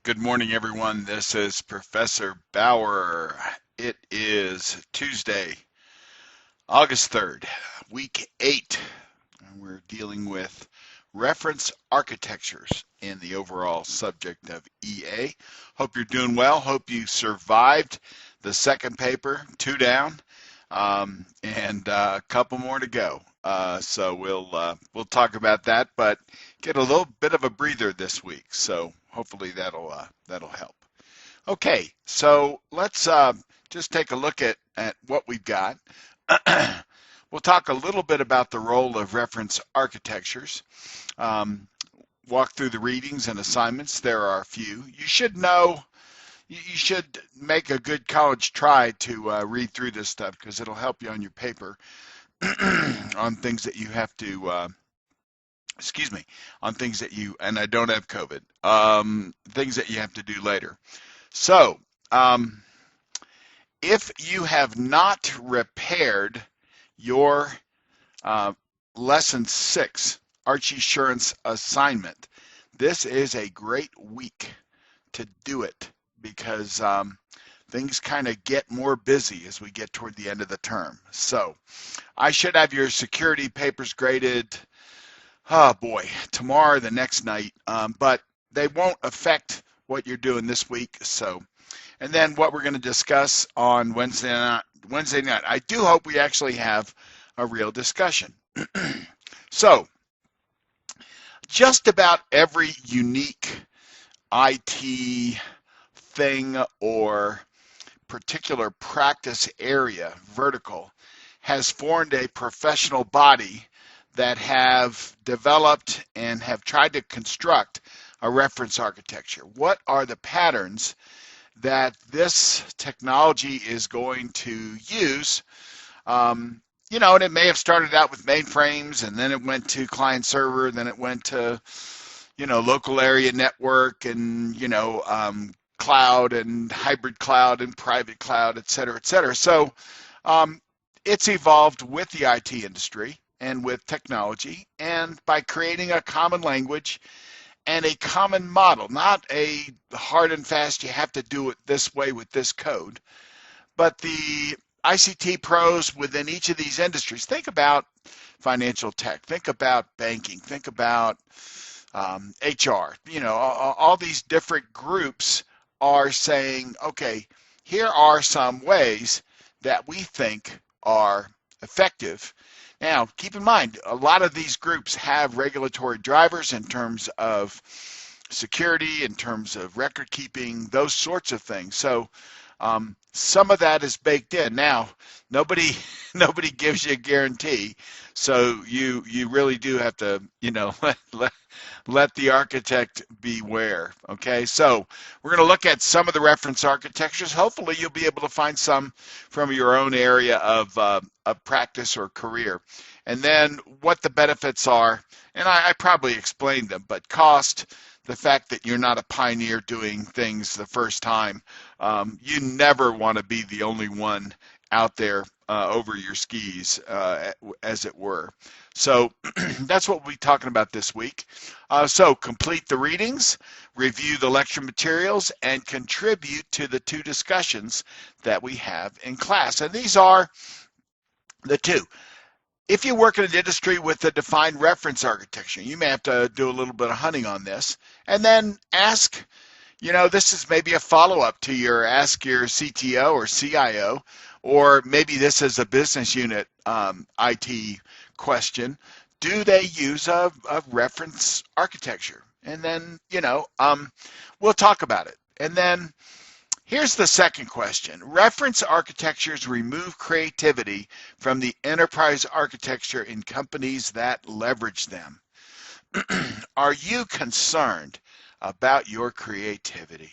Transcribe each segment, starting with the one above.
Good morning, everyone. This is Professor Bauer. It is Tuesday, August 3rd, week 8. And we're dealing with reference architectures in the overall subject of EA. Hope you're doing well. Hope you survived the second paper, 2 down, and a couple more to go. So we'll talk about that, but get a little bit of a breather this week. So hopefully that'll help. Okay, so let's just take a look at what we've got. We'll talk a little bit about the role of reference architectures. Walk through the readings and assignments. There are a few. You should know. You should make a good college try to read through this stuff because it'll help you on your paper on things that you have to, on things that you, and I don't have COVID, things that you have to do later. So, if you have not repaired your lesson 6 Archie Assurance assignment, this is a great week to do it because things kind of get more busy as we get toward the end of the term. So I should have your security papers graded, oh boy, tomorrow or the next night, but they won't affect what you're doing this week. So, and then what we're going to discuss on Wednesday night. I do hope we actually have a real discussion. So, just about every unique IT thing or particular practice area, vertical, has formed a professional body that have developed and have tried to construct a reference architecture. What are the patterns that this technology is going to use? And it may have started out with mainframes, and then it went to client server, then it went to, local area network, and, cloud and hybrid cloud and private cloud, et cetera, et cetera. So it's evolved with the IT industry and with technology, and by creating a common language and a common model, not a hard and fast, you have to do it this way with this code, but the ICT pros within each of these industries. Think about financial tech, think about banking, think about HR, all these different groups are saying, okay, here are some ways that we think are effective. Now, keep in mind, a lot of these groups have regulatory drivers in terms of security, in terms of record keeping, those sorts of things. So some of that is baked in. Now, nobody gives you a guarantee, so you really do have to, let the architect beware. Okay, so we're going to look at some of the reference architectures. Hopefully, you'll be able to find some from your own area of practice or career, and then what the benefits are. And I probably explained them, but cost. The fact that you're not a pioneer doing things the first time, you never want to be the only one out there over your skis, as it were. So that's what we'll be talking about this week. So complete the readings, review the lecture materials, and contribute to the 2 discussions that we have in class. And these are the 2. If you work in an industry with a defined reference architecture, you may have to do a little bit of hunting on this, and then ask, this is maybe a follow-up to ask your CTO or CIO, or maybe this is a business unit IT question. Do they use a reference architecture? And then, we'll talk about it. And then here's the second question. Reference architectures remove creativity from the enterprise architecture in companies that leverage them. Are you concerned about your creativity?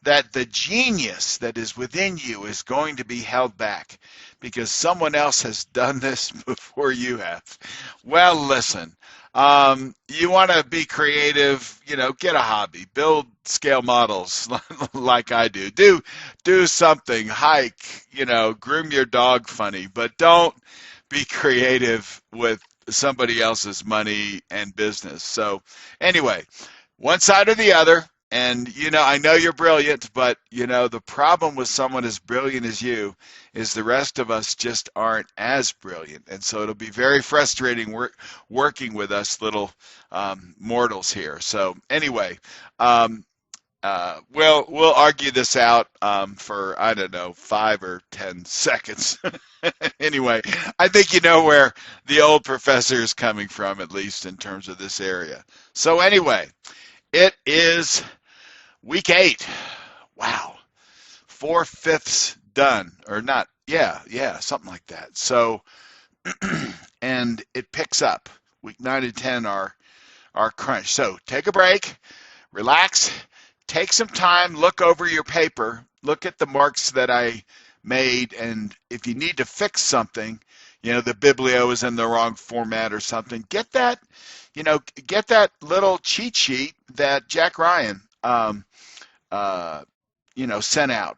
That the genius that is within you is going to be held back because someone else has done this before you have? Well, listen, you want to be creative, get a hobby, build scale models like I do. Do something, hike, groom your dog funny, but don't be creative with somebody else's money and business. So anyway, one side or the other, And, I know you're brilliant, but, the problem with someone as brilliant as you is the rest of us just aren't as brilliant. And so it'll be very frustrating working with us little mortals here. So anyway, um, we'll argue this out for, I don't know, 5 or 10 seconds. Anyway, I think you know where the old professor is coming from, at least in terms of this area. So anyway, it is week 8. Wow. 4/5 done. Or not. Yeah, something like that. So, and it picks up. Week 9 and 10 are crunch. So take a break, relax, take some time, look over your paper, look at the marks that I made, and if you need to fix something, the biblio is in the wrong format or something, get that little cheat sheet that Jack Ryan uh, sent out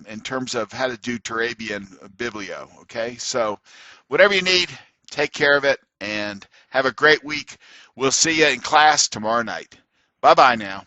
in terms of how to do Turabian biblio. Okay, so whatever you need, take care of it, and have a great week. We'll see you in class tomorrow night. Bye-bye now.